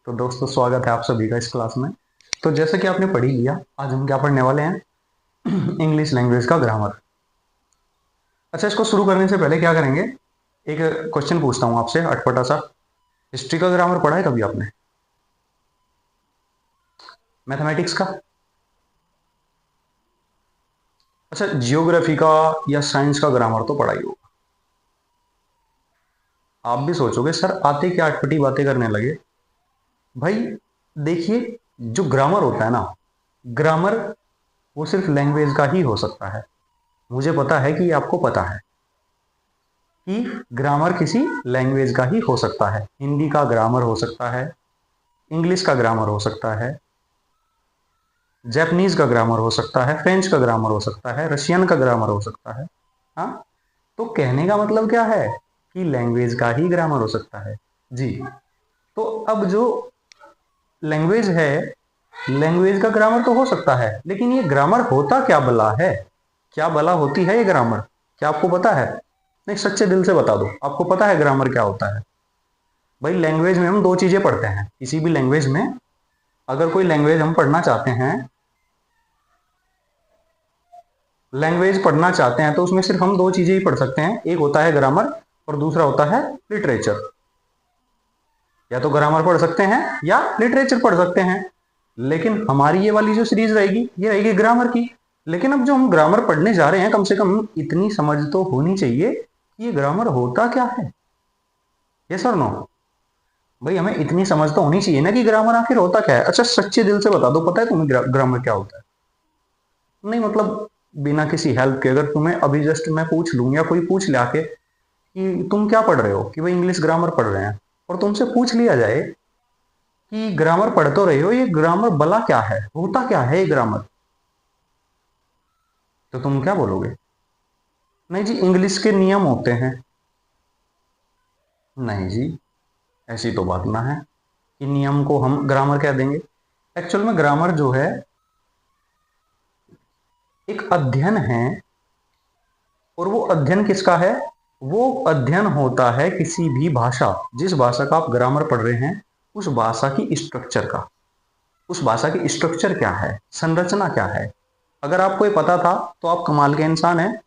तो दोस्तों स्वागत है आप सभी का इस क्लास में। तो जैसे कि आपने पढ़ ही लिया, आज हम क्या पढ़ने वाले हैं? इंग्लिश लैंग्वेज का ग्रामर। अच्छा, इसको शुरू करने से पहले क्या करेंगे, एक क्वेश्चन पूछता हूँ आपसे अटपटा सा। हिस्ट्री का ग्रामर पढ़ा है कभी आपने? मैथमेटिक्स का? अच्छा, जियोग्राफी का या साइंस का ग्रामर तो पढ़ा ही होगा। आप भी सोचोगे सर आते क्या अटपटी बातें करने लगे। भाई देखिए, जो ग्रामर होता है ना, ग्रामर वो सिर्फ लैंग्वेज का ही हो सकता है। मुझे पता है कि आपको पता है कि ग्रामर किसी लैंग्वेज का ही हो सकता है। हिंदी का ग्रामर हो सकता है, इंग्लिश का ग्रामर हो सकता है, जापानीज का ग्रामर हो सकता है, फ्रेंच का ग्रामर हो सकता है, रशियन का ग्रामर हो सकता है। हाँ, तो कहने का मतलब क्या है कि लैंग्वेज का ही ग्रामर हो सकता है। जी। तो अब जो लैंग्वेज है, लैंग्वेज का ग्रामर तो हो सकता है, लेकिन ये ग्रामर होता क्या भला है? क्या भला होती है ये ग्रामर? क्या आपको पता है? नहीं, सच्चे दिल से बता दो, आपको पता है ग्रामर क्या होता है? भाई लैंग्वेज में हम दो चीजें पढ़ते हैं, किसी भी लैंग्वेज में अगर कोई लैंग्वेज हम पढ़ना चाहते हैं, लैंग्वेज पढ़ना चाहते हैं तो उसमें सिर्फ हम दो चीजें ही पढ़ सकते हैं। एक होता है ग्रामर और दूसरा होता है लिटरेचर। या तो ग्रामर पढ़ सकते हैं या लिटरेचर पढ़ सकते हैं। लेकिन हमारी ये वाली जो सीरीज रहेगी ये रहेगी ग्रामर की। लेकिन अब जो हम ग्रामर पढ़ने जा रहे हैं, कम से कम इतनी समझ तो होनी चाहिए कि ये ग्रामर होता क्या है। यस और नो? भाई हमें इतनी समझ तो होनी चाहिए ना कि ग्रामर आखिर होता क्या है। अच्छा सच्चे दिल से बता दो, पता है तुम्हें ग्रामर क्या होता है? नहीं मतलब बिना किसी हेल्प के, अगर तुम्हें अभी जस्ट मैं पूछ लूं या कोई पूछ ले आके कि तुम क्या पढ़ रहे हो, कि भाई इंग्लिश ग्रामर पढ़ रहे हैं, और तुमसे पूछ लिया जाए कि ग्रामर पढ़ तो रहे हो, ये ग्रामर भला क्या है, होता क्या है ये ग्रामर, तो तुम क्या बोलोगे? नहीं जी, इंग्लिश के नियम होते हैं। नहीं जी, ऐसी तो बात ना है कि नियम को हम ग्रामर कह देंगे। एक्चुअल में ग्रामर जो है एक अध्ययन है। और वो अध्ययन किसका है? वो अध्ययन होता है किसी भी भाषा, जिस भाषा का आप ग्रामर पढ़ रहे हैं उस भाषा की स्ट्रक्चर का। उस भाषा की स्ट्रक्चर क्या है, संरचना क्या है। अगर आपको ये पता था तो आप कमाल के इंसान हैं,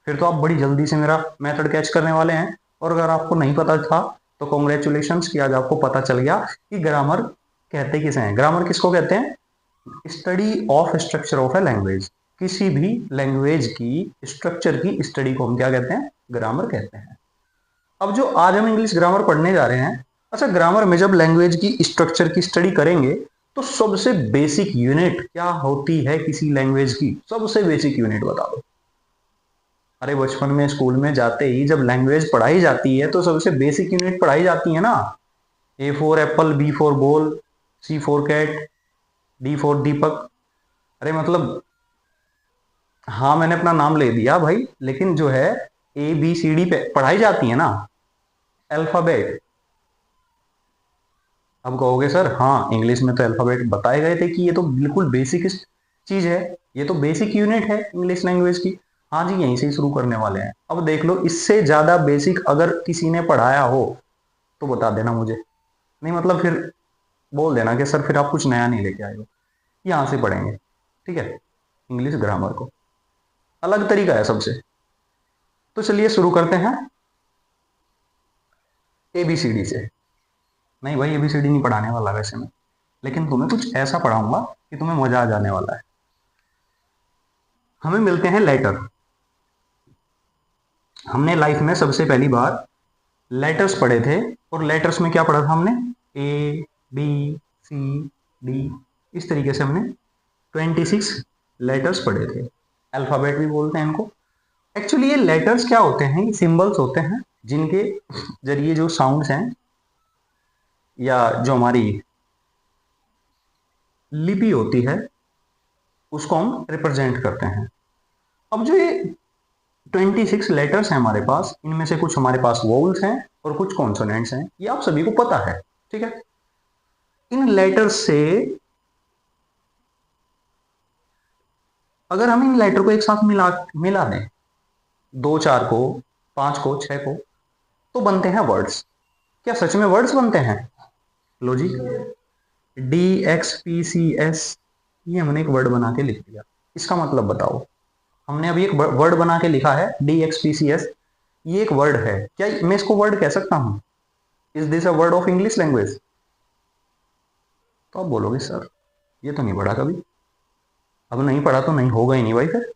फिर तो आप बड़ी जल्दी से मेरा मेथड कैच करने वाले हैं। और अगर आपको नहीं पता था तो कॉन्ग्रेचुलेशन कि आज आपको पता चल गया कि ग्रामर कहते किसे हैं। ग्रामर किसको कहते हैं? Study of structure of a language. किसी भी लैंग्वेज की स्ट्रक्चर की स्टडी को हम क्या कहते हैं? ग्रामर कहते हैं। अब जो आज हम इंग्लिश ग्रामर पढ़ने जा रहे हैं, अच्छा ग्रामर में जब लैंग्वेज की स्ट्रक्चर की स्टडी करेंगे तो सबसे बेसिक यूनिट क्या होती है किसी लैंग्वेज की? सबसे बेसिक यूनिट बता दो। अरे बचपन में स्कूल में जाते ही जब लैंग्वेज पढ़ाई जाती है तो सबसे बेसिक यूनिट पढ़ाई जाती है ना। A for apple, B for ball, C for cat, D for Deepak. अरे मतलब, हाँ मैंने अपना नाम ले दिया भाई, लेकिन जो है ए बी सी डी पे पढ़ाई जाती है ना, अल्फाबेट। अब कहोगे सर हाँ इंग्लिश में तो अल्फाबेट बताए गए थे कि ये तो बिल्कुल बेसिक चीज है, ये तो बेसिक यूनिट है इंग्लिश लैंग्वेज की। हाँ जी, यहीं से ही शुरू करने वाले हैं। अब देख लो, इससे ज्यादा बेसिक अगर किसी ने पढ़ाया हो तो बता देना मुझे। नहीं मतलब फिर बोल देना कि सर फिर आप कुछ नया नहीं लेके आए हो। यहाँ से पढ़ेंगे, ठीक है? इंग्लिश ग्रामर को अलग तरीका है सबसे। तो चलिए शुरू करते हैं एबीसीडी से। नहीं भाई एबीसीडी नहीं पढ़ाने वाला वैसे मैं, लेकिन तुम्हें कुछ ऐसा पढ़ाऊंगा कि तुम्हें मजा आ जाने वाला है। हमें मिलते हैं लेटर। हमने लाइफ में सबसे पहली बार लेटर्स पढ़े थे। और लेटर्स में क्या पढ़ा था हमने? ए, बी, सी, डी, इस तरीके से हमने 26 लेटर्स पढ़े थे। अल्फाबेट भी बोलते हैं इनको। एक्चुअली ये लेटर्स क्या होते हैं? ये सिंबल्स होते हैं जिनके जरिए जो साउंड्स हैं या जो हमारी लिपि होती है उसको हम रिप्रेजेंट करते हैं। अब जो ये 26 लेटर्स हैं हमारे पास, इनमें से कुछ हमारे पास वोवल्स हैं और कुछ कॉन्सोनेंट्स हैं, ये आप सभी को पता है, ठीक है? इन लेटर्स से अगर हम इन लेटर को एक साथ मिला मिला दें, दो चार को, पांच को, छह को, तो बनते हैं वर्ड्स। क्या सच में वर्ड्स बनते हैं? लो जी, DXPCS, ये हमने एक वर्ड बना के लिख दिया, इसका मतलब बताओ। हमने अभी एक वर्ड बना के लिखा है DXPCS, ये एक वर्ड है, क्या मैं इसको वर्ड कह सकता हूं? Is this a word of English language? तो आप बोलोगे सर ये तो नहीं पढ़ा कभी। अब नहीं पढ़ा तो नहीं होगा ही नहीं भाई फिर।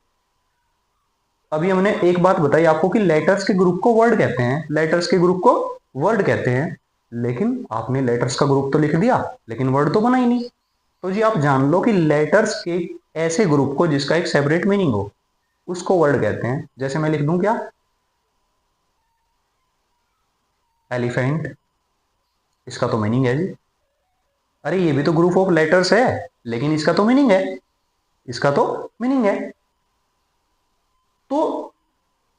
अभी हमने एक बात बताई आपको कि लेटर्स के ग्रुप को वर्ड कहते हैं, लेटर्स के ग्रुप को वर्ड कहते हैं, लेकिन आपने लेटर्स का ग्रुप तो लिख दिया लेकिन वर्ड तो बना ही नहीं। तो जी आप जान लो कि लेटर्स के ऐसे ग्रुप को जिसका एक सेपरेट मीनिंग हो उसको वर्ड कहते हैं। जैसे मैं लिख दूं क्या, एलिफेंट, इसका तो मीनिंग है जी। अरे ये भी तो ग्रुप ऑफ लेटर्स है लेकिन इसका तो मीनिंग है, इसका तो मीनिंग है। तो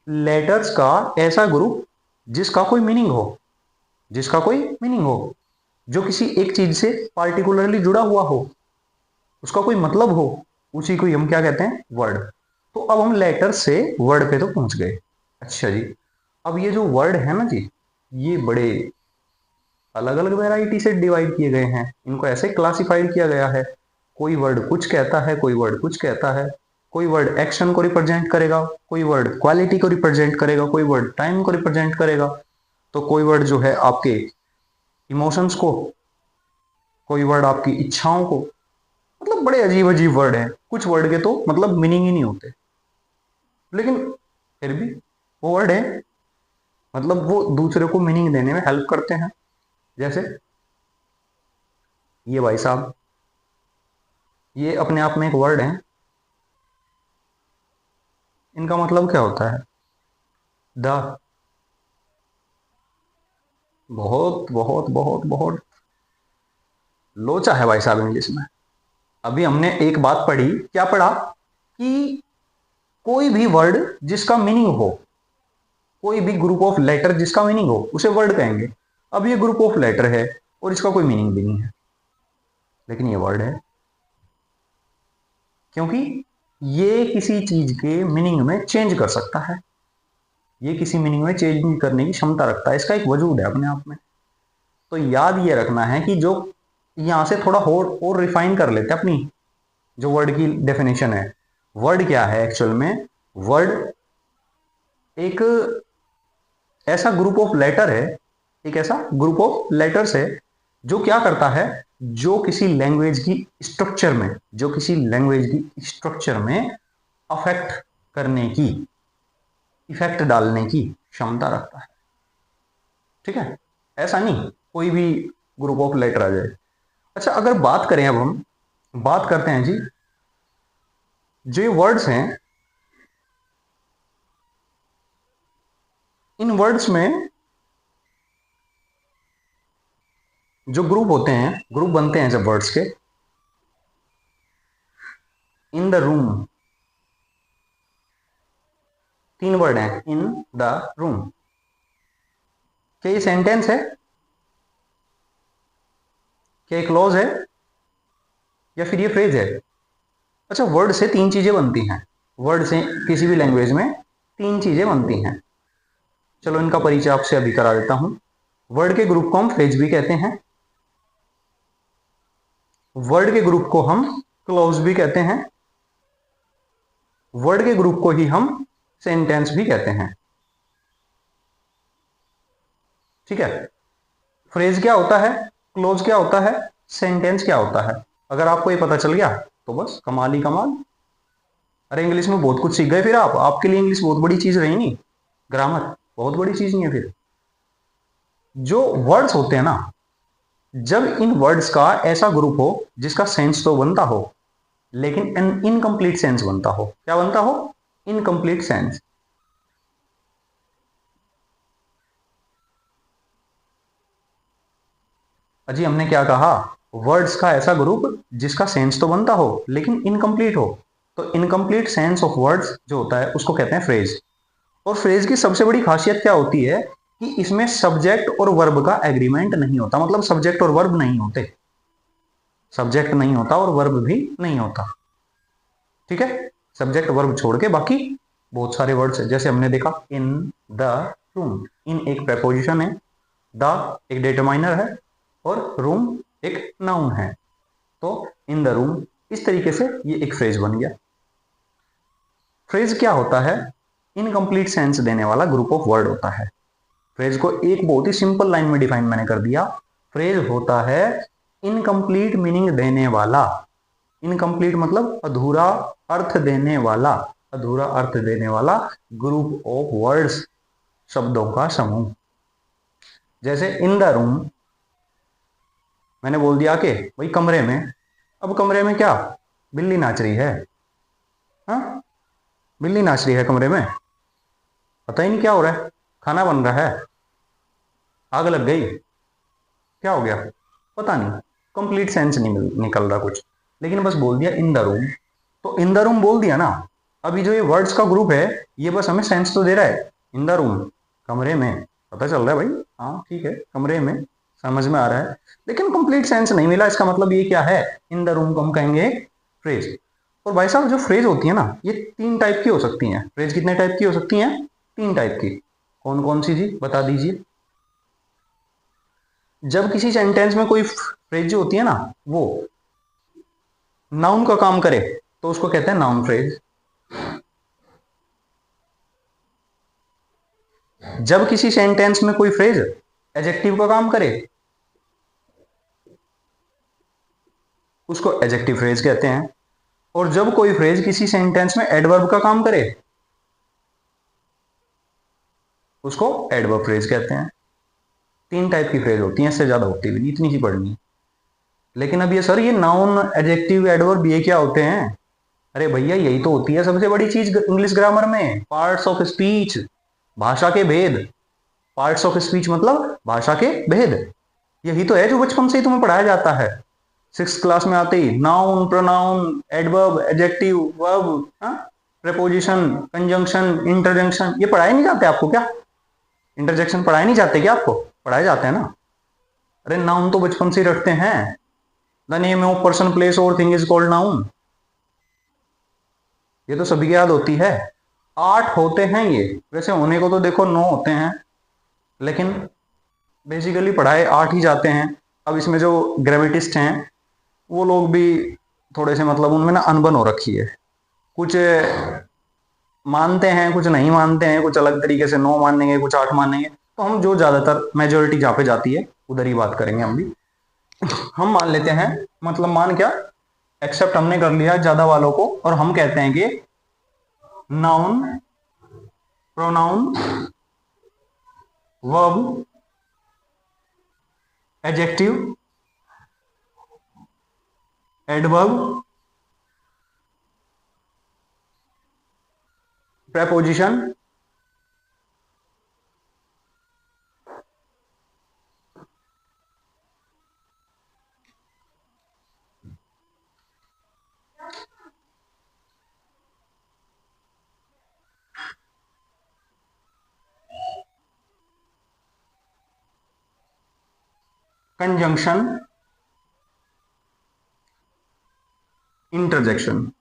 लेटर्स का ऐसा ग्रुप जिसका कोई मीनिंग हो, जिसका कोई मीनिंग हो, जो किसी एक चीज से पार्टिकुलरली जुड़ा हुआ हो, उसका कोई मतलब हो, उसी को हम क्या कहते हैं, वर्ड। तो अब हम लेटर से वर्ड पे तो पहुंच गए। अच्छा जी, अब ये जो वर्ड है ना जी, ये बड़े अलग अलग वैरायटी से डिवाइड किए गए हैं, इनको ऐसे क्लासिफाइड किया गया है। कोई वर्ड कुछ कहता है, कोई वर्ड कुछ कहता है, कोई वर्ड एक्शन को रिप्रेजेंट करेगा, कोई वर्ड क्वालिटी को रिप्रेजेंट करेगा, कोई वर्ड टाइम को रिप्रेजेंट करेगा, तो कोई वर्ड जो है आपके इमोशंस को, कोई वर्ड आपकी इच्छाओं को। मतलब बड़े अजीब अजीब वर्ड हैं, कुछ वर्ड के तो मतलब मीनिंग ही नहीं होते, लेकिन फिर भी वो वर्ड है, मतलब वो दूसरे को मीनिंग देने में हेल्प करते हैं। जैसे ये भाई साहब, ये अपने आप में एक वर्ड है, इनका मतलब क्या होता है, द। बहुत बहुत बहुत बहुत लोचा है भाई साहब इंग्लिश में। अभी हमने एक बात पढ़ी, क्या पढ़ा, कि कोई भी वर्ड जिसका मीनिंग हो, कोई भी ग्रुप ऑफ लेटर जिसका मीनिंग हो उसे वर्ड कहेंगे। अब ये ग्रुप ऑफ लेटर है और इसका कोई मीनिंग भी नहीं है, लेकिन ये वर्ड है, क्योंकि ये किसी चीज के मीनिंग में चेंज कर सकता है, ये किसी मीनिंग में चेंज करने की क्षमता रखता है, इसका एक वजूद है अपने आप में। तो याद ये रखना है कि जो यहां से थोड़ा और रिफाइन कर लेते हैं अपनी जो वर्ड की डेफिनेशन है। वर्ड क्या है एक्चुअल में, वर्ड एक ऐसा ग्रुप ऑफ लेटर है, एक ऐसा ग्रुप ऑफ लेटर्स है जो क्या करता है, जो किसी लैंग्वेज की स्ट्रक्चर में, जो किसी लैंग्वेज की स्ट्रक्चर में अफेक्ट करने की, इफेक्ट डालने की क्षमता रखता है। ठीक है, ऐसा नहीं कोई भी ग्रुप ऑफ लेटर आ जाए। अच्छा, अगर बात करें, अब हम बात करते हैं जी, जो ये वर्ड्स हैं, इन वर्ड्स में जो ग्रुप होते हैं, ग्रुप बनते हैं जब वर्ड्स के, इन द रूम, तीन वर्ड हैं, इन द रूम। क्या ये सेंटेंस है, क्या ये क्लॉज है, या फिर ये फ्रेज है? अच्छा, वर्ड से तीन चीजें बनती हैं, वर्ड से किसी भी लैंग्वेज में तीन चीजें बनती हैं। चलो इनका परिचय आपसे अभी करा देता हूं। वर्ड के ग्रुप को हम फ्रेज भी कहते हैं, वर्ड के ग्रुप को हम क्लॉज भी कहते हैं, वर्ड के ग्रुप को ही हम सेंटेंस भी कहते हैं। ठीक है, फ्रेज क्या होता है, क्लोज क्या होता है, सेंटेंस क्या होता है, अगर आपको ये पता चल गया तो बस कमाल ही कमाल। अरे इंग्लिश में बहुत कुछ सीख गए फिर आप, आपके लिए इंग्लिश बहुत बड़ी चीज रही नहीं, ग्रामर बहुत बड़ी चीज नहीं है। फिर जो वर्ड्स होते हैं ना, जब इन वर्ड्स का ऐसा ग्रुप हो जिसका सेंस तो बनता हो लेकिन इनकम्प्लीट सेंस बनता हो, क्या बनता हो, इनकम्प्लीट सेंस। अजी हमने क्या कहा, वर्ड्स का ऐसा ग्रुप जिसका सेंस तो बनता हो लेकिन इनकम्प्लीट हो, तो इनकम्प्लीट सेंस ऑफ वर्ड्स जो होता है उसको कहते हैं फ्रेज। और फ्रेज की सबसे बड़ी खासियत क्या होती है कि इसमें सब्जेक्ट और वर्ब का एग्रीमेंट नहीं होता, मतलब सब्जेक्ट और वर्ब नहीं होते, सब्जेक्ट नहीं होता और वर्ब भी नहीं होता। ठीक है, सब्जेक्ट वर्ब छोड़ के बाकी बहुत सारे वर्ड्स है, जैसे हमने देखा इन द रूम, इन एक प्रेपोजिशन है, द एक डिटरमाइनर है, और रूम एक नाउन है। इन द रूम, इस तरीके से ये एक फ्रेज बन गया। फ्रेज क्या होता है? इनकम्प्लीट सेंस देने वाला ग्रुप ऑफ वर्ड होता है। फ्रेज को एक बहुत ही सिंपल लाइन में डिफाइन मैंने कर दिया। फ्रेज होता है इनकम्प्लीट मीनिंग देने वाला, इनकम्प्लीट मतलब अधूरा अर्थ देने वाला, अधूरा अर्थ देने वाला ग्रुप ऑफ वर्ड्स, शब्दों का समूह। जैसे इन द रूम, मैंने बोल दिया कि भाई कमरे में। अब कमरे में क्या? बिल्ली नाच रही है। हाँ, बिल्ली नाच रही है कमरे में, पता ही नहीं क्या हो रहा है। खाना बन रहा है, आग लग गई, क्या हो गया पता नहीं, कंप्लीट सेंस नहीं निकल रहा कुछ, लेकिन बस बोल दिया इन द रूम। तो इन द रूम बोल दिया ना। अभी जो ये वर्ड्स का ग्रुप है ये बस हमें सेंस तो दे रहा है। इन द रूम, कमरे में, पता चल रहा है भाई, हाँ ठीक है कमरे में, समझ में आ रहा है, लेकिन कंप्लीट सेंस नहीं मिला। इसका मतलब ये क्या है? इन द रूम को हम कहेंगे फ्रेज। और भाई साहब जो फ्रेज होती है ना, ये 3 टाइप की हो सकती हैं। फ्रेज कितने टाइप की हो सकती हैं? 3 टाइप की। कौन कौन सी जी, बता दीजिए। जब किसी सेंटेंस में कोई फ्रेज जो होती है ना, वो नाउन का काम करे तो उसको कहते हैं नाउन फ्रेज। जब किसी सेंटेंस में कोई फ्रेज एडजेक्टिव का काम करे उसको एडजेक्टिव फ्रेज कहते हैं। और जब कोई फ्रेज किसी सेंटेंस में एडवर्ब का काम करे उसको एडवर्ब फ्रेज कहते हैं। 3 टाइप की फ्रेज होती हैं, इससे ज्यादा होती भी नहीं, इतनी सी पढ़नी। लेकिन अब ये सर, ये नाउन, एडजेक्टिव, एडवर्ब ये क्या होते हैं? अरे भैया यही तो होती है सबसे बड़ी चीज इंग्लिश ग्रामर में, पार्ट्स ऑफ स्पीच, भाषा के भेद। पार्ट्स ऑफ स्पीच मतलब भाषा के भेद। यही तो है जो बचपन से ही तुम्हें पढ़ाया जाता है। 6th क्लास में आते ही noun, pronoun, adverb, adjective, verb, preposition, conjunction, interjection, ये पढ़ाए नहीं जाते आपको क्या? इंटरजेक्शन पढ़ाए नहीं जाते क्या आपको? पढ़ाए जाते हैं ना। अरे नाउन तो बचपन से ही रटते हैं। The name of person, place और थिंग इज कॉल्ड नाउन। ये तो सभी की याद होती है। 8 होते हैं ये, वैसे होने को तो देखो 9 होते हैं, लेकिन बेसिकली पढ़ाए 8 ही जाते हैं। अब इसमें जो ग्रेविटिस्ट हैं वो लोग भी थोड़े से मतलब उनमें ना अनबन हो रखी है। कुछ मानते हैं, कुछ नहीं मानते हैं, कुछ अलग तरीके से 9 मानेंगे, कुछ 8 मानेंगे। तो हम जो ज्यादातर मेजोरिटी जहाँ पे जाती है उधर ही बात करेंगे हम भी। हम मान लेते हैं, मतलब मान क्या, एक्सेप्ट हमने कर लिया ज्यादा वालों को, और हम कहते हैं कि noun, pronoun, verb, adjective, adverb, preposition, conjunction, interjection.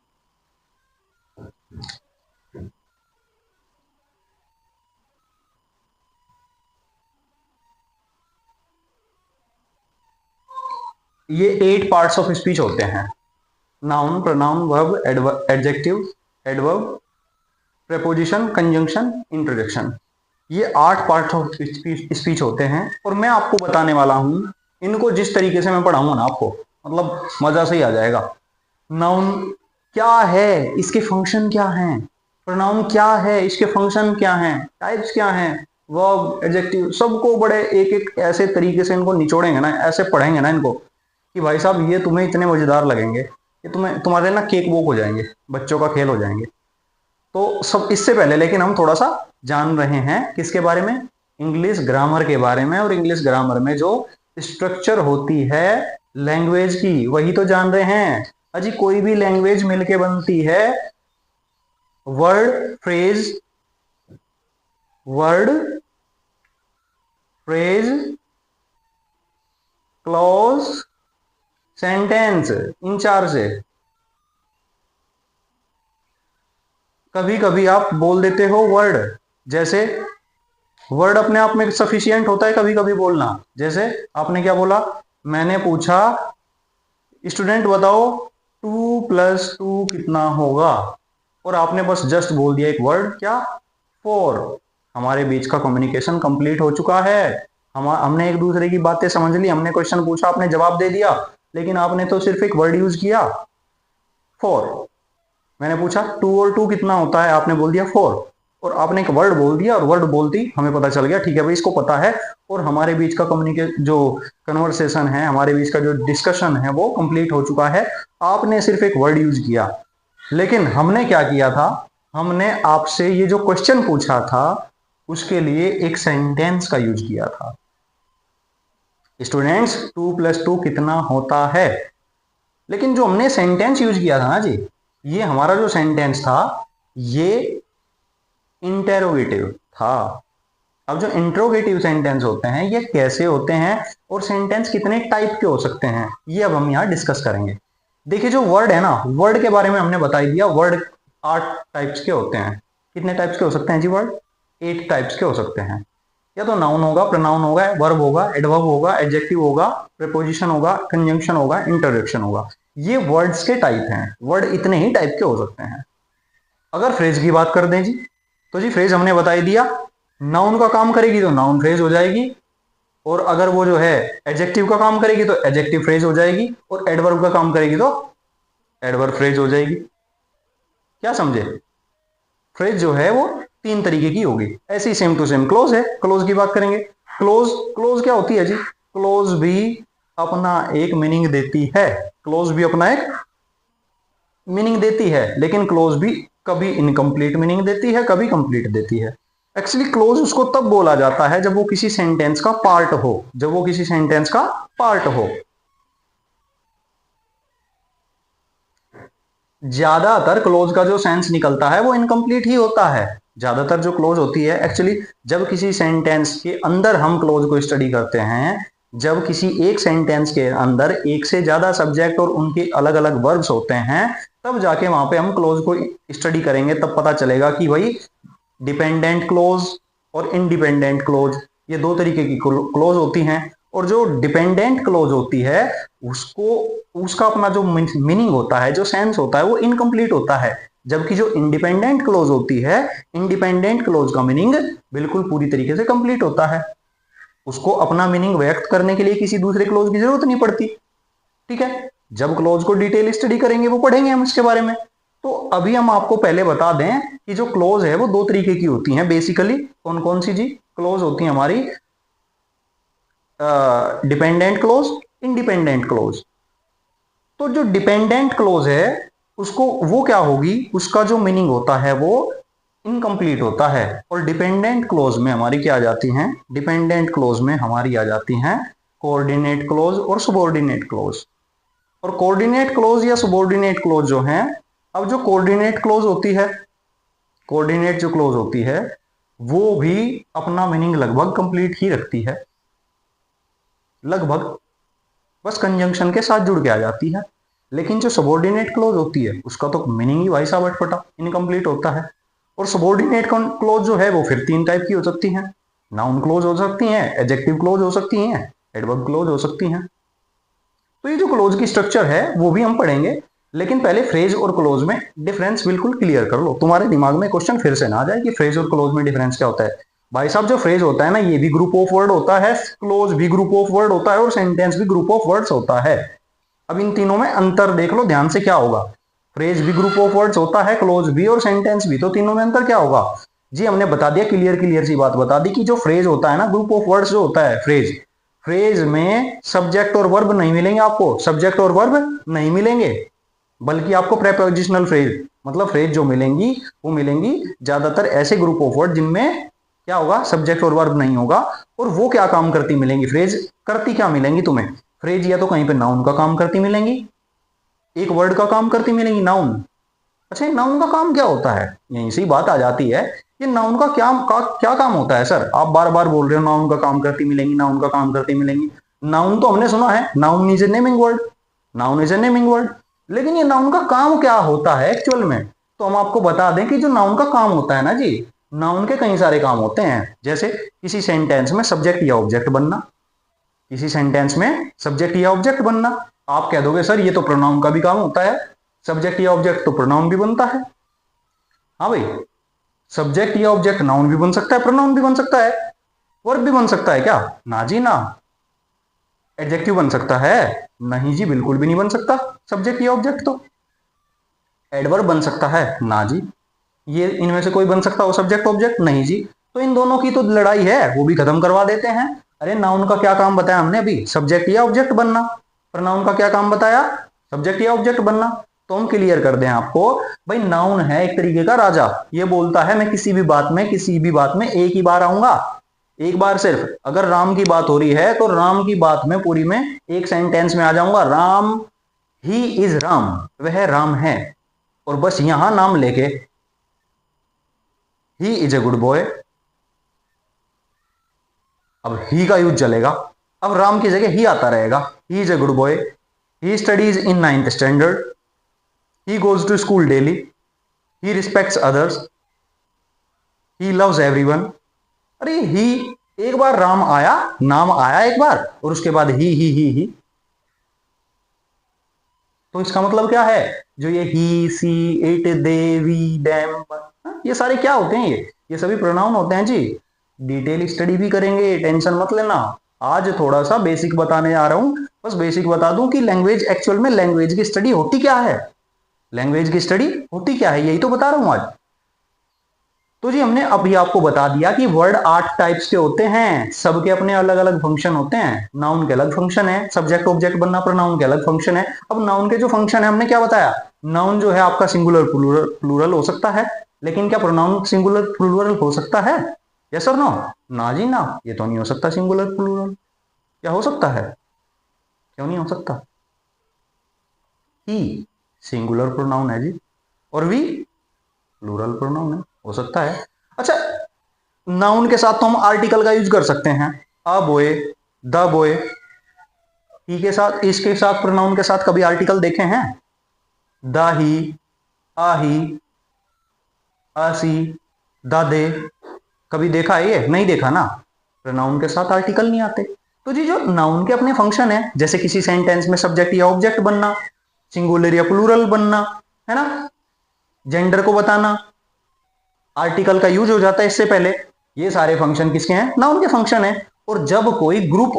ये 8 पार्ट्स ऑफ स्पीच होते हैं। Noun, pronoun, verb, adjective, adverb, preposition, conjunction, interjection. ये 8 पार्ट्स ऑफ स्पीच होते हैं। और मैं आपको बताने वाला हूं, इनको जिस तरीके से मैं पढ़ाऊंगा ना आपको, मतलब मजा से ही आ जाएगा। नाउन क्या है, इसके फंक्शन क्या हैं, प्रोनाउन क्या है, इसके फंक्शन क्या हैं, टाइप्स क्या हैं, वर्ब, एडजेक्टिव, सबको बड़े एक एक ऐसे तरीके से इनको निचोड़ेंगे ना, ऐसे पढ़ेंगे ना इनको कि भाई साहब ये तुम्हें इतने मजेदार लगेंगे, ये तुम्हारे ना केक वोक हो जाएंगे, बच्चों का खेल हो जाएंगे। तो सब इससे पहले लेकिन हम थोड़ा सा जान रहे हैं किसके बारे में? इंग्लिश ग्रामर के बारे में। और इंग्लिश ग्रामर में जो स्ट्रक्चर होती है लैंग्वेज की, वही तो जान रहे हैं। अजी कोई भी लैंग्वेज मिलके बनती है word, phrase, word, phrase, clause, sentence, इन 4 से। कभी कभी आप बोल देते हो वर्ड, जैसे वर्ड अपने आप में सफिशिएंट होता है कभी कभी बोलना। जैसे आपने क्या बोला? मैंने पूछा स्टूडेंट बताओ 2 + 2 कितना होगा, और आपने बस जस्ट बोल दिया एक वर्ड, क्या, 4। हमारे बीच का कम्युनिकेशन कंप्लीट हो चुका है। हमने एक दूसरे की बातें समझ ली, हमने क्वेश्चन पूछा, आपने जवाब दे दिया, लेकिन आपने तो सिर्फ एक वर्ड यूज किया, 4। मैंने पूछा 2 और 2 कितना होता है, आपने बोल दिया 4, और आपने एक वर्ड बोल दिया, और वर्ड बोलती हमें पता चल गया, ठीक है भाई इसको पता है, और हमारे बीच का जो कन्वर्सेशन है, हमारे बीच का जो डिस्कशन है वो कंप्लीट हो चुका है। आपने सिर्फ एक वर्ड यूज किया, लेकिन हमने क्या किया था, हमने आपसे ये जो क्वेश्चन पूछा था उसके लिए एक सेंटेंस का यूज किया था। स्टूडेंट्स, 2 + 2 कितना होता है, लेकिन जो हमने सेंटेंस यूज किया था ना जी, ये हमारा जो सेंटेंस था ये इंटेरोगेटिव था। अब जो इंट्रोगेटिव सेंटेंस होते हैं ये कैसे होते हैं और सेंटेंस कितने टाइप के हो सकते हैं, ये अब हम यहाँ डिस्कस करेंगे। देखिए जो वर्ड है ना, वर्ड के बारे में हमने बता ही दिया, वर्ड 8 टाइप्स के होते हैं। कितने टाइप्स के हो सकते हैं जी वर्ड, 8 टाइप्स के हो सकते हैं। या तो नाउन होगा, प्रोनाउन होगा, वर्ब होगा, एडवर्ब होगा, एडजेक्टिव होगा, प्रीपोजिशन होगा, कंजंक्शन होगा, इंटरजेक्शन होगा। ये वर्ड्स के टाइप हैं, वर्ड इतने ही टाइप के हो सकते हैं। अगर फ्रेज की बात कर दें जी, तो जी फ्रेज हमने बता ही दिया, नाउन का काम करेगी तो नाउन फ्रेज हो जाएगी, और अगर वो जो है एडजेक्टिव का काम करेगी तो एडजेक्टिव फ्रेज हो जाएगी, और एडवर्ब का काम करेगी तो एडवर्ब फ्रेज हो जाएगी। क्या समझे, फ्रेज जो है वो 3 तरीके की होगी। ऐसी सेम टू सेम क्लोज है, क्लोज की बात करेंगे। क्लोज, क्लोज क्या होती है जी, क्लोज भी अपना एक मीनिंग देती है, क्लोज भी अपना एक मीनिंग देती है, लेकिन क्लोज भी कभी इनकम्प्लीट मीनिंग देती है, कभी कंप्लीट देती है। एक्चुअली क्लोज उसको तब बोला जाता है जब वो किसी सेंटेंस का पार्ट हो, जब वो किसी सेंटेंस का पार्ट हो। ज्यादातर क्लोज का जो सेंस निकलता है वो इनकम्प्लीट ही होता है। ज्यादातर जो क्लोज होती है, एक्चुअली जब किसी सेंटेंस के अंदर हम क्लोज को स्टडी करते हैं, जब किसी एक सेंटेंस के अंदर एक से ज्यादा सब्जेक्ट और उनके अलग अलग वर्ब्स होते हैं, तब जाके वहां पे हम क्लोज को स्टडी करेंगे, तब पता चलेगा कि भाई डिपेंडेंट क्लोज और इंडिपेंडेंट क्लोज, ये 2 तरीके की क्लोज होती हैं। और जो डिपेंडेंट क्लोज होती है उसको, उसका अपना जो मीनिंग होता है, जो सेंस होता है, वो इनकम्प्लीट होता है। जबकि जो इंडिपेंडेंट क्लोज होती है, इंडिपेंडेंट क्लोज का मीनिंग बिल्कुल पूरी तरीके से कंप्लीट होता है, उसको अपना मीनिंग व्यक्त करने के लिए किसी दूसरे क्लोज की जरूरत नहीं पड़ती। ठीक है, जब क्लोज को डिटेल स्टडी करेंगे वो पढ़ेंगे हम इसके बारे में। तो अभी हम आपको पहले बता दें कि जो क्लोज है वो 2 तरीके की होती हैं बेसिकली। कौन कौन सी जी क्लोज होती है हमारी, डिपेंडेंट क्लोज, इंडिपेंडेंट क्लोज। तो जो डिपेंडेंट क्लोज है उसको, वो क्या होगी, उसका जो मीनिंग होता है वो इनकम्प्लीट होता है। और डिपेंडेंट क्लोज में हमारी क्या आ जाती हैं, डिपेंडेंट क्लोज में हमारी आ जाती हैं कोऑर्डिनेट क्लोज और सबऑर्डिनेट क्लोज। और कोऑर्डिनेट क्लोज या सबऑर्डिनेट क्लोज जो हैं, अब जो कोऑर्डिनेट क्लोज होती है, कोऑर्डिनेट जो क्लोज होती है वो भी अपना मीनिंग लगभग कंप्लीट ही रखती है, लगभग, बस कंजंक्शन के साथ जुड़ के आ जाती है। लेकिन जो सबऑर्डिनेट क्लोज होती है उसका तो मीनिंग ही भाई साहब अटपटा, इनकम्प्लीट होता है। और सबऑर्डिनेट क्लोज जो है वो फिर 3 टाइप की हो सकती हैं, नाउन क्लोज हो सकती हैं, एडजेक्टिव क्लोज हो सकती हैं, एडवर्ब क्लोज हो सकती हैं। तो ये जो क्लोज की स्ट्रक्चर है वो भी हम पढ़ेंगे, लेकिन पहले फ्रेज और क्लोज में डिफरेंस बिल्कुल क्लियर कर लो, तुम्हारे दिमाग में क्वेश्चन फिर से ना आ जाए कि फ्रेज और क्लोज में डिफरेंस क्या होता है। भाई साहब जो फ्रेज होता है ना, ये भी ग्रुप ऑफ वर्ड होता है, क्लोज भी ग्रुप ऑफ वर्ड होता है, और सेंटेंस भी ग्रुप ऑफ वर्ड्स होता है। अब इन तीनों में अंतर देख लो ध्यान से, क्या होगा, फ्रेज भी ग्रुप ऑफ वर्ड्स होता है, क्लोज भी और सेंटेंस भी, तो तीनों में अंतर क्या होगा जी, हमने बता दिया, क्लियर क्लियर सी बात बता दी कि जो फ्रेज होता है ना, ग्रुप ऑफ वर्ड्स जो होता है फ्रेज, फ्रेज में सब्जेक्ट और वर्ब नहीं मिलेंगे आपको, सब्जेक्ट और वर्ब नहीं मिलेंगे, बल्कि आपको प्रेपोजिशनल फ्रेज, मतलब फ्रेज जो मिलेंगी वो मिलेंगी ज्यादातर ऐसे ग्रुप ऑफ वर्ड जिनमें क्या होगा, सब्जेक्ट और वर्ब नहीं होगा। और वो क्या काम करती मिलेंगी, फ्रेज करती क्या मिलेंगी तुम्हें, फ्रेज या तो कहीं पे नाउन का काम करती मिलेंगी, एक वर्ड का काम करती मिलेंगी, नाउन। अच्छा, नाउन का काम क्या होता है, यहीं से बात आ जाती है, ये नाउन का क्या काम होता है सर, आप बार बार बोल रहे हो नाउन का काम करती मिलेंगी, नाउन का काम करती मिलेंगी। नाउन तो हमने सुना है, noun is a naming word, noun is a naming word, लेकिन ये नाउन का काम क्या होता है एक्चुअल में, तो हम आपको बता दें कि जो नाउन का काम होता है ना जी, नाउन के कई सारे काम होते हैं। जैसे किसी सेंटेंस में सब्जेक्ट या ऑब्जेक्ट बनना, किसी सेंटेंस में सब्जेक्ट या ऑब्जेक्ट बनना। आप कह दोगे सर ये तो प्रोनाउन का भी काम होता है, सब्जेक्ट या ऑब्जेक्ट तो प्रोनाउन भी बनता है। हाँ भाई, सब्जेक्ट या ऑब्जेक्ट नाउन भी बन सकता है, प्रोनाउन भी बन सकता है, वर्ब भी बन सकता है क्या? ना जी ना। एडजेक्टिव बन सकता है? नहीं जी, बिल्कुल भी नहीं बन सकता सब्जेक्ट या ऑब्जेक्ट तो। एडवर्ब बन सकता है? ना जी। ये इनमें से कोई बन सकता हो सब्जेक्ट ऑब्जेक्ट? नहीं जी। तो इन दोनों की तो लड़ाई है, वो भी खत्म करवा देते हैं। अरे नाउन का क्या काम बताया हमने अभी? सब्जेक्ट या ऑब्जेक्ट बनना। प्रोनाउन का क्या काम बताया? सब्जेक्ट या ऑब्जेक्ट बनना। तो हम क्लियर कर दें आपको, भाई नाउन है एक तरीके का राजा, ये बोलता है मैं किसी भी बात में एक ही बार आऊंगा, एक बार सिर्फ। अगर राम की बात हो रही है तो राम की बात में पूरी में एक सेंटेंस में आ जाऊंगा, राम ही इज राम, वह राम है। और बस यहां नाम लेके ही इज ए गुड बॉय, अब ही का यूज चलेगा, अब राम की जगह ही आता रहेगा। He is a good boy, he studies in 9th standard, he goes to school daily, he respects others, he loves everyone. अरे ही, एक बार राम आया, नाम आया एक बार, और उसके बाद ही। तो इसका मतलब क्या है? जो ये ही, सी, इट, दे, वी, डैम, ये सारे क्या होते हैं? ये सभी प्रोनाउन होते हैं जी। डिटेल स्टडी भी करेंगे, टेंशन मत लेना। आज थोड़ा सा बेसिक बताने आ रहा हूं, बस बेसिक बता दूं कि लैंग्वेज, एक्चुअल में लैंग्वेज की स्टडी होती क्या है, लैंग्वेज की स्टडी होती क्या है, यही तो बता रहा हूं आज। तो जी हमने अभी आपको बता दिया कि वर्ड 8 टाइप्स के होते हैं, सबके अपने अलग अलग फंक्शन होते हैं। नाउन के अलग फंक्शन है, सब्जेक्ट ऑब्जेक्ट बनना, प्रोनाउन के अलग फंक्शन है। अब नाउन के जो फंक्शन है हमने क्या बताया? नाउन जो है आपका सिंगुलर प्लूरल हो सकता है, लेकिन क्या प्रोनाउन सिंगुलर प्लूरल हो सकता है? यस और नो? ना जी ना, ये तो नहीं हो सकता सिंगुलर प्लूरल। क्या हो सकता है? क्यों नहीं हो सकता? ही सिंगुलर प्रोनाउन है जी, और वी प्लूरल प्रोनाउन है, हो सकता है। अच्छा, नाउन के साथ तो हम आर्टिकल का यूज कर सकते हैं, अ बॉय, द बॉय। ही के साथ, इसके साथ, प्रोनाउन के साथ कभी आर्टिकल देखे हैं? द ही, आ ही, असी, दादे, कभी देखा है? ये नहीं देखा ना। प्रोनाउन के साथ आर्टिकल नहीं आते। तो जी जो नाउन के अपने फंक्शन है, जैसे किसी सेंटेंस में सब्जेक्ट या ऑब्जेक्ट बनना, सिंगुलर या प्लूरल बनना, है ना, जेंडर को बताना, आर्टिकल का यूज हो जाता है इससे पहले, ये सारे फंक्शन किसके हैं? नाउन के फंक्शन है। और जब कोई ग्रुप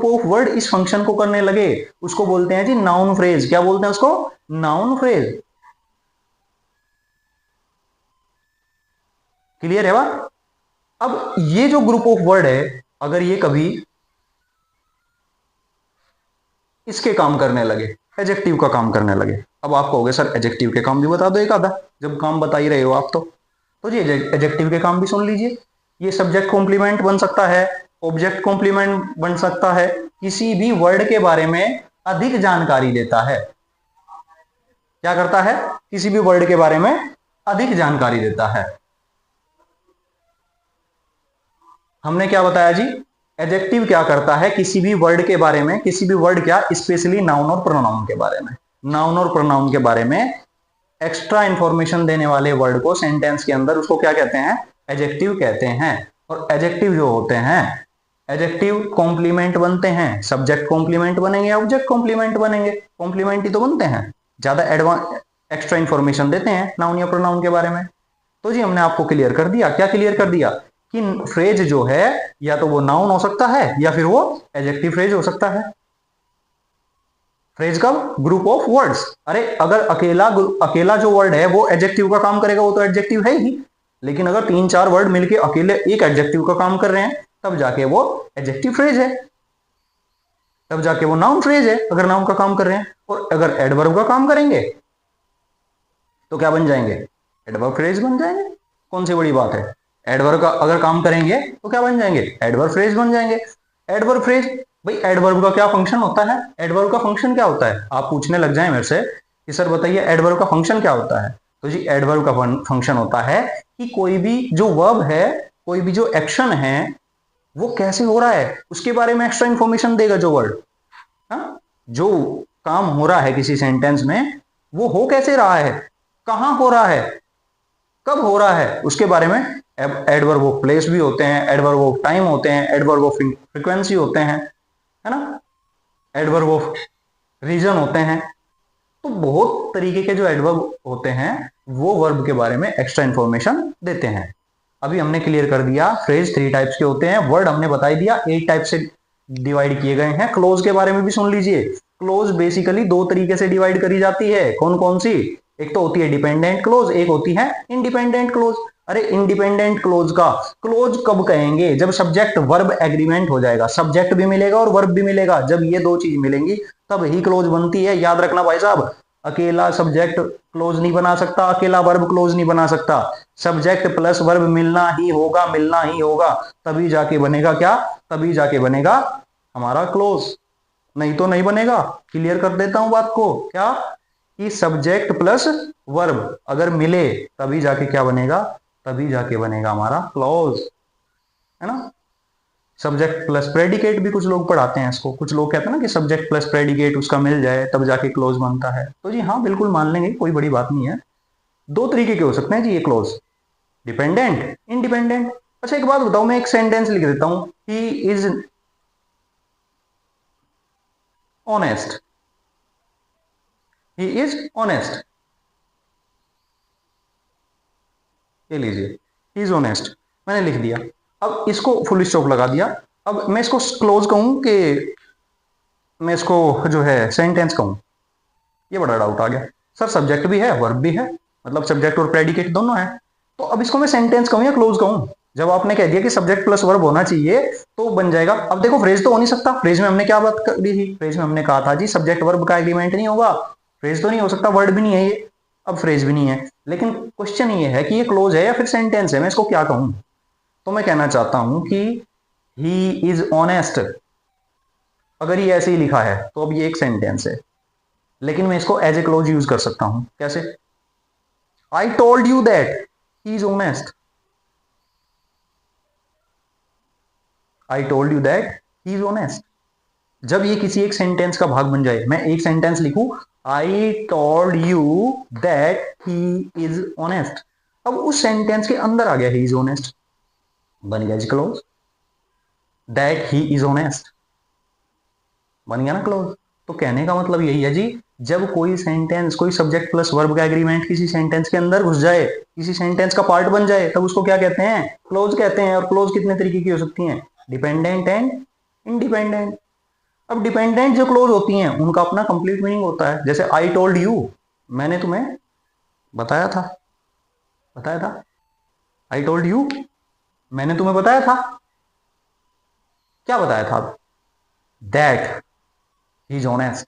ऑफ वर्ड इस फंक्शन को करने लगे, उसको बोलते हैं जी नाउन फ्रेज। क्या बोलते हैं उसको? Noun phrase. क्लियर है बात? अब ये जो ग्रुप ऑफ वर्ड है, अगर ये कभी इसके काम करने लगे, एडजेक्टिव का काम करने लगे, अब आप कहोगे सर एडजेक्टिव के काम भी बता दो एक आधा, जब काम बता ही रहे हो आप तो जी एडजेक्टिव के काम भी सुन लीजिए। ये सब्जेक्ट कॉम्प्लीमेंट बन सकता है, ऑब्जेक्ट कॉम्प्लीमेंट बन सकता है, किसी भी वर्ड के बारे में अधिक जानकारी देता है। क्या करता है? किसी भी वर्ड के बारे में अधिक जानकारी देता है। हमने क्या बताया जी? एडजेक्टिव क्या करता है? किसी भी वर्ड के बारे में, किसी भी वर्ड क्या, स्पेशली नाउन और प्रोनाउन के बारे में, नाउन और प्रोनाउन के बारे में एक्स्ट्रा इंफॉर्मेशन देने वाले वर्ड को सेंटेंस के अंदर, उसको क्या कहते हैं? एडजेक्टिव कहते हैं। और एडजेक्टिव जो होते हैं, एडजेक्टिव कॉम्प्लीमेंट बनते हैं, सब्जेक्ट कॉम्प्लीमेंट बनेंगे, ऑब्जेक्ट कॉम्प्लीमेंट बनेंगे, कॉम्प्लीमेंट ही तो बनते हैं, ज्यादा एडवांस एक्स्ट्रा इंफॉर्मेशन देते हैं नाउन या प्रोनाउन के बारे में। तो जी हमने आपको क्लियर कर दिया। क्या क्लियर कर दिया? कि फ्रेज जो है या तो वो नाउन हो सकता है या फिर वो एडजेक्टिव फ्रेज हो सकता है। फ्रेज कब? Group of words. अरे अगर अकेला जो वर्ड है वो एडजेक्टिव का काम करेगा, वो तो एडजेक्टिव है ही, लेकिन अगर 3-4 वर्ड मिलके अकेले एक एडजेक्टिव का काम कर रहे हैं, तब जाके वो एडजेक्टिव फ्रेज है, तब जाके वो नाउन फ्रेज है, अगर नाउन का काम कर रहे हैं। और अगर एडवर्ब का काम करेंगे तो क्या बन जाएंगे? एडवर्ब फ्रेज बन जाएंगे। कौन सी बड़ी बात है? एडवर्ब का अगर काम करेंगे तो क्या बन जाएंगे? एडवर्ब फ्रेज बन जाएंगे। एडवर्ब फ्रेज, भाई एडवर्ब का क्या फंक्शन होता है? एडवर्ब का फंक्शन क्या होता है? आप पूछने लग जाए मेरे से कि सर बताइए एडवर्ब का फंक्शन क्या होता है। तो जी एडवर्ब का फंक्शन होता है कि कोई भी जो वर्ब है, कोई भी जो एक्शन है, वो कैसे हो रहा है उसके बारे में एक्स्ट्रा इंफॉर्मेशन देगा जो वर्ड। जो काम हो रहा है किसी सेंटेंस में, वो हो कैसे रहा है, कहां हो रहा है, कब हो रहा है, उसके बारे में। एडवर्ब ऑफ प्लेस भी होते हैं, एडवर्ब ऑफ टाइम होते हैं, एडवर्ब ऑफ फ्रीक्वेंसी होते हैं, है ना। एडवर्ब ऑफ रीजन होते हैं। तो बहुत तरीके के जो एडवर्ब होते हैं वो वर्ब के बारे में एक्स्ट्रा इंफॉर्मेशन देते हैं। अभी हमने क्लियर कर दिया फ्रेज 3 टाइप्स के होते हैं, वर्ड हमने बताई दिया 8 टाइप से डिवाइड किए गए हैं। क्लोज के बारे में भी सुन लीजिए। क्लोज बेसिकली 2 तरीके से डिवाइड करी जाती है। कौन कौन सी? एक तो होती है डिपेंडेंट क्लोज, एक होती है इंडिपेंडेंट क्लोज। अरे इंडिपेंडेंट क्लोज का क्लोज कब कहेंगे? जब सब्जेक्ट वर्ब एग्रीमेंट हो जाएगा, सब्जेक्ट भी मिलेगा और वर्ब भी मिलेगा। जब ये दो चीज मिलेंगी तब ही क्लोज बनती है। याद रखना भाई साहब, अकेला सब्जेक्ट क्लोज नहीं बना सकता, अकेला वर्ब क्लोज नहीं बना सकता। सब्जेक्ट प्लस वर्ब मिलना ही होगा, मिलना ही होगा, तभी जाके बनेगा क्या? तभी जाके बनेगा हमारा क्लोज, नहीं तो नहीं बनेगा। क्लियर कर देता हूं बात को, क्या कि सब्जेक्ट प्लस वर्ब अगर मिले तभी जाके क्या बनेगा? तभी जाके बनेगा हमारा क्लोज, है ना। सब्जेक्ट प्लस प्रेडिकेट भी कुछ लोग पढ़ाते हैं इसको, कुछ लोग कहते हैं ना कि सब्जेक्ट प्लस प्रेडिकेट उसका मिल जाए तब जाके क्लोज बनता है। तो जी हाँ, बिल्कुल मान लेंगे, कोई बड़ी बात नहीं है। 2 तरीके के हो सकते हैं जी ये क्लोज, डिपेंडेंट, इंडिपेंडेंट। अच्छा एक बात बताओ, मैं एक सेंटेंस लिख देता हूं, ही is honest, he is honest, ये लीजिए, ही इज ऑनेस्ट, मैंने लिख दिया। अब इसको फुल स्टॉप लगा दिया। अब मैं इसको क्लोज कहूं कि मैं इसको जो है सेंटेंस कहूं? ये बड़ा डाउट आ गया। सर सब्जेक्ट भी है वर्ब भी है, मतलब सब्जेक्ट और प्रेडिकेट दोनों है, तो अब इसको मैं सेंटेंस कहूं या क्लोज कहूं? जब आपने कह दिया कि सब्जेक्ट प्लस वर्ब होना चाहिए तो बन जाएगा। अब देखो फ्रेज तो हो नहीं सकता, फ्रेज में हमने क्या बात कर दी थी? फ्रेज में हमने कहा था जी सब्जेक्ट वर्ब का एग्रीमेंट नहीं होगा, फ्रेज तो नहीं हो सकता, वर्ड भी नहीं है ये, अब फ्रेज भी नहीं है। लेकिन क्वेश्चन ये है कि ये क्लोज है या फिर सेंटेंस है, मैं इसको क्या कहूं? तो मैं कहना चाहता हूं कि ही इज ऑनेस्ट। अगर ये ऐसे ही लिखा है तो अब ये एक सेंटेंस है, लेकिन मैं इसको एज ए क्लोज यूज कर सकता हूं। कैसे? I told you that he is honest, I told you that he is honest. जब ये किसी एक सेंटेंस का भाग बन जाए, मैं एक सेंटेंस लिखूं, I told you that he is honest, अब उस सेंटेंस के अंदर आ गया ही इज ऑनेस्ट, बन गया जी close. That he is honest बन गया ना क्लोज। तो कहने का मतलब यही है जी, जब कोई सेंटेंस, कोई सब्जेक्ट प्लस वर्ब का एग्रीमेंट किसी सेंटेंस के अंदर घुस जाए, किसी सेंटेंस का पार्ट बन जाए, तब उसको क्या कहते हैं? क्लोज कहते हैं। और क्लोज कितने तरीके की हो सकती हैं? Dependent and independent. अब डिपेंडेंट जो क्लोज होती हैं उनका अपना कंप्लीट मीनिंग होता है। जैसे आई टोल्ड यू, मैंने तुम्हें बताया था, बताया था, आई टोल्ड यू, मैंने तुम्हें बताया था। क्या बताया था? That he is honest.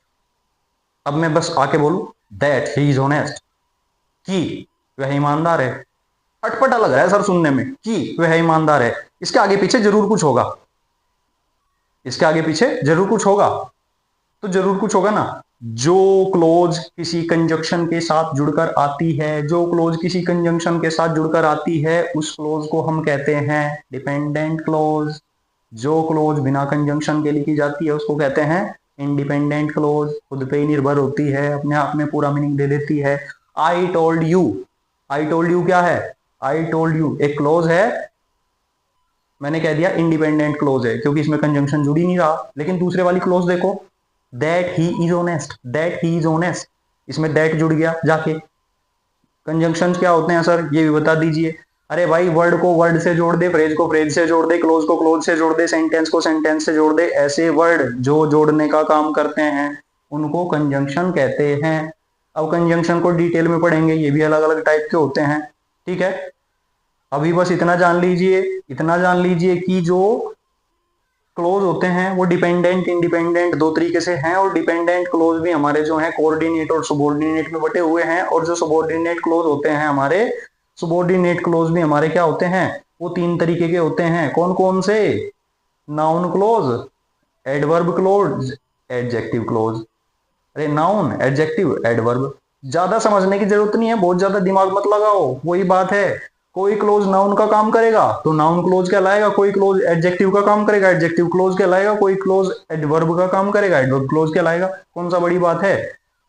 अब मैं बस आके बोलूं दैट ही इज ऑनेस्ट, कि वह ईमानदार है। अटपटा लग रहा है सर सुनने में कि वह ईमानदार है, इसके आगे पीछे जरूर कुछ होगा, इसके आगे पीछे जरूर कुछ होगा। तो जरूर कुछ होगा ना। जो क्लोज किसी कंजंक्शन के साथ जुड़कर आती है, जो क्लोज किसी कंजंक्शन के साथ जुड़कर आती है, उस क्लोज को हम कहते हैं डिपेंडेंट क्लोज। जो क्लोज बिना कंजंक्शन के लिखी जाती है उसको कहते हैं इंडिपेंडेंट क्लोज। खुद पे ही निर्भर होती है, अपने आप में पूरा मीनिंग दे देती है। I told you, I told you क्या है? आई टोल्ड यू एक क्लोज है, मैंने कह दिया इंडिपेंडेंट क्लोज है क्योंकि इसमें कंजंक्शन जुड़ ही नहीं रहा। लेकिन दूसरे वाली क्लोज देखो, that he is honest, that he is honest, इसमें दैट जुड़ गया जाके। कंजंक्शन क्या होते हैं सर, ये भी बता दीजिए। अरे भाई वर्ड को वर्ड से जोड़ दे, फ्रेज को फ्रेज से जोड़ दे, क्लोज को क्लोज से जोड़ दे, सेंटेंस को सेंटेंस से जोड़ दे, ऐसे वर्ड जो जोड़ने का काम करते हैं उनको कंजंक्शन कहते हैं। अब कंजंक्शन को डिटेल में पढ़ेंगे, ये भी अलग अलग टाइप के होते हैं, ठीक है। अभी बस इतना जान लीजिए, इतना जान लीजिए कि जो क्लोज होते हैं वो डिपेंडेंट इंडिपेंडेंट 2 तरीके से हैं, और डिपेंडेंट क्लोज भी हमारे जो हैं कोऑर्डिनेट और सबऑर्डिनेट में बटे हुए हैं। और जो सबऑर्डिनेट क्लोज होते हैं हमारे, सबऑर्डिनेट क्लोज भी हमारे क्या होते हैं? वो 3 तरीके के होते हैं। कौन कौन से? Noun close, adverb close, adjective close. अरे नाउन, एडजेक्टिव, एडवर्ब, ज्यादा समझने की जरूरत नहीं है, बहुत ज्यादा दिमाग मत लगाओ, वही बात है। कोई क्लोज नाउन का काम करेगा तो नाउन क्लोज कहलाएगा, कोई क्लोज एडजेक्टिव का काम करेगा, एडजेक्टिव क्लोज कहलाएगा, कोई क्लोज एडवर्ब का काम करेगा, एडवर्ब क्लोज कहलाएगा। कौन सा बड़ी बात है?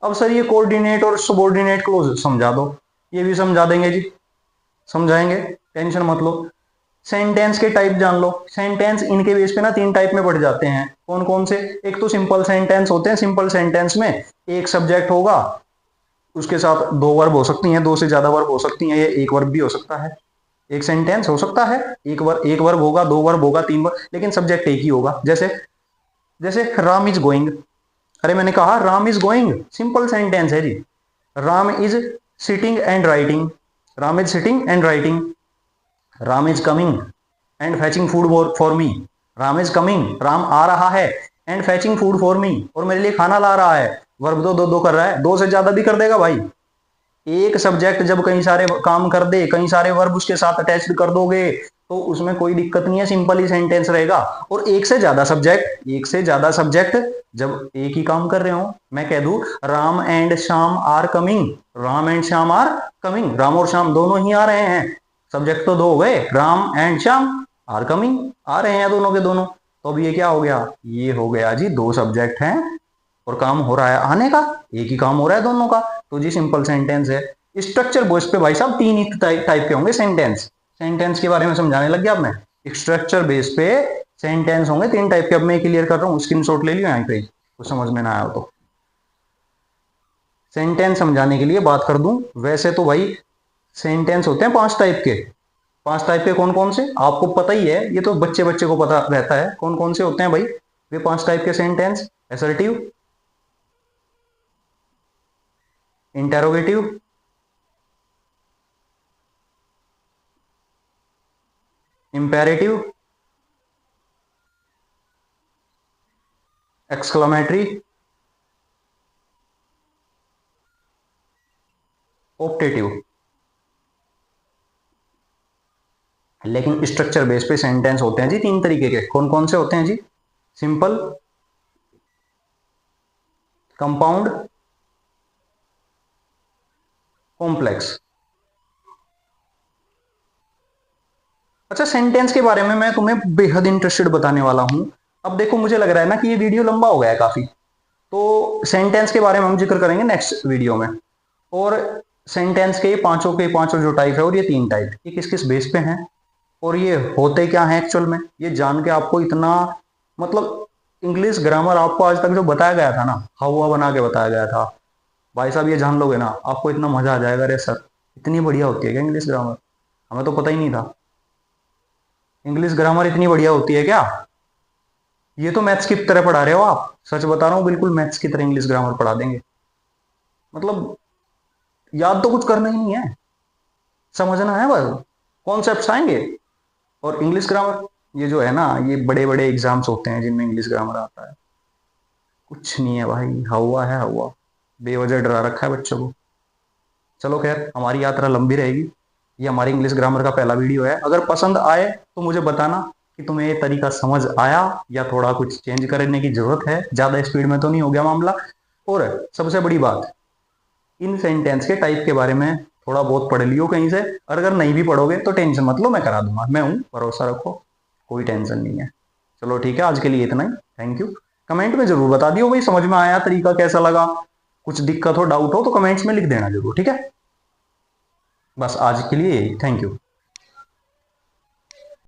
अब सर ये कोऑर्डिनेट और सबऑर्डिनेट क्लोज समझा दो, ये भी समझा देंगे जी, समझाएंगे, टेंशन मत लो। सेंटेंस के टाइप जान लो। सेंटेंस इनके बेस पे ना 3 टाइप में बढ़ जाते हैं। कौन कौन से? एक तो सिंपल सेंटेंस होते हैं। सिंपल सेंटेंस में एक सब्जेक्ट होगा, उसके साथ 2 वर्ब हो सकती हैं, 2 से ज्यादा वर्ब हो सकती हैं, ये एक वर्ब भी हो सकता है। एक सेंटेंस हो सकता है, एक वर्ब होगा, 2 वर्ब होगा, 3 वर्ब, लेकिन सब्जेक्ट एक ही होगा। जैसे जैसे राम इज गोइंग। अरे मैंने कहा Ram is going, simple sentence है जी। Ram is sitting and writing, Ram is sitting and writing. Ram is coming and fetching food for me. Ram is coming, Ram आ रहा है, and fetching food for me, और मेरे लिए खाना ला रहा है। वर्ब दो दो दो कर रहा है, 2 से ज्यादा भी कर देगा भाई। एक सब्जेक्ट जब कई सारे काम कर दे, कई सारे वर्ब उसके साथ अटैच्ड कर दोगे, तो उसमें कोई दिक्कत नहीं है, सिंपल ही सेंटेंस रहेगा। और एक से ज्यादा सब्जेक्ट जब एक ही काम कर रहे हो, मैं कह दूं Ram and Shyam are coming, Ram and Shyam are coming, Ram और श्याम दोनों ही आ रहे हैं, सब्जेक्ट तो 2 हो गए, Ram and Shyam are coming, आ रहे हैं दोनों के दोनों। तो अब ये क्या हो गया? ये हो गया जी 2 सब्जेक्ट हैं और काम हो रहा है आने का, एक ही काम हो रहा है दोनों का, तो जी सिंपल सेंटेंस है। स्ट्रक्चर बेस पे भाई साहब 3 ही टाइप के होंगे सेंटेंस। सेंटेंस के बारे में समझाने लग गया अब मैं। स्ट्रक्चर बेस पे सेंटेंस होंगे 3 टाइप के। अब मैं क्लियर कर रहा हूँ, स्क्रीनशॉट ले लियो यहाँ पे, कुछ समझ में ना आया तो। सेंटेंस समझाने के लिए बात कर दूं, वैसे तो भाई सेंटेंस होते हैं 5 टाइप के। 5 टाइप के कौन कौन से आपको पता ही है, ये तो बच्चे बच्चे को पता रहता है कौन कौन से होते हैं भाई वे 5 टाइप के sentence. Assertive, interrogative, imperative, exclamatory, optative. लेकिन स्ट्रक्चर बेस पे सेंटेंस होते हैं जी 3 तरीके के। कौन कौन से होते हैं जी? Simple, compound, complex. अच्छा, सेंटेंस के बारे में मैं तुम्हें बेहद इंटरेस्टेड बताने वाला हूं। अब देखो, मुझे लग रहा है ना कि ये वीडियो लंबा हो गया है काफी, तो सेंटेंस के बारे में हम जिक्र करेंगे नेक्स्ट वीडियो में। और सेंटेंस के के पांचों जो टाइप है, और ये 3 टाइप, ये किस किस बेस पे हैं, और ये होते क्या है एक्चुअल में, ये जान के आपको इतना, मतलब इंग्लिश ग्रामर आपको आज तक जो बताया गया था ना, हवा बना के बताया गया था भाई साहब, ये जान लोगे ना आपको इतना मजा आ जाएगा। अरे सर, इतनी बढ़िया होती है क्या इंग्लिश ग्रामर? हमें तो पता ही नहीं था इंग्लिश ग्रामर इतनी बढ़िया होती है क्या। ये तो मैथ्स की तरह पढ़ा रहे हो आप, सच बता रहा हूँ, बिल्कुल मैथ्स की तरह इंग्लिश ग्रामर पढ़ा देंगे। मतलब याद तो कुछ करना ही नहीं है, समझना है बस, कॉन्सेप्ट्स आएंगे। और इंग्लिश ग्रामर ये जो है ना, ये बड़े बड़े एग्जाम्स होते हैं जिनमें इंग्लिश ग्रामर आता है, कुछ नहीं है भाई, हवा है हवा, बेवजह डरा रखा है बच्चों को। चलो खैर, हमारी यात्रा लंबी रहेगी। ये हमारी इंग्लिश ग्रामर का पहला वीडियो है। अगर पसंद आए तो मुझे बताना कि तुम्हें ये तरीका समझ आया या थोड़ा कुछ चेंज करने की जरूरत है, ज्यादा स्पीड में तो नहीं हो गया मामला। और सबसे बड़ी बात, इन सेंटेंस के टाइप के बारे में थोड़ा बहुत पढ़ लियो कहीं से, और अगर नहीं भी पढ़ोगे तो टेंशन मत लो, मैं करा दूंगा, मैं हूं, भरोसा रखो, कोई टेंशन नहीं है। चलो ठीक है, आज के लिए इतना ही, थैंक यू। कमेंट में जरूर बता दियो भाई समझ में आया, तरीका कैसा लगा, कुछ दिक्कत हो डाउट हो तो कमेंट्स में लिख देना जरूर, ठीक है। बस आज के लिए यही, थैंक यू।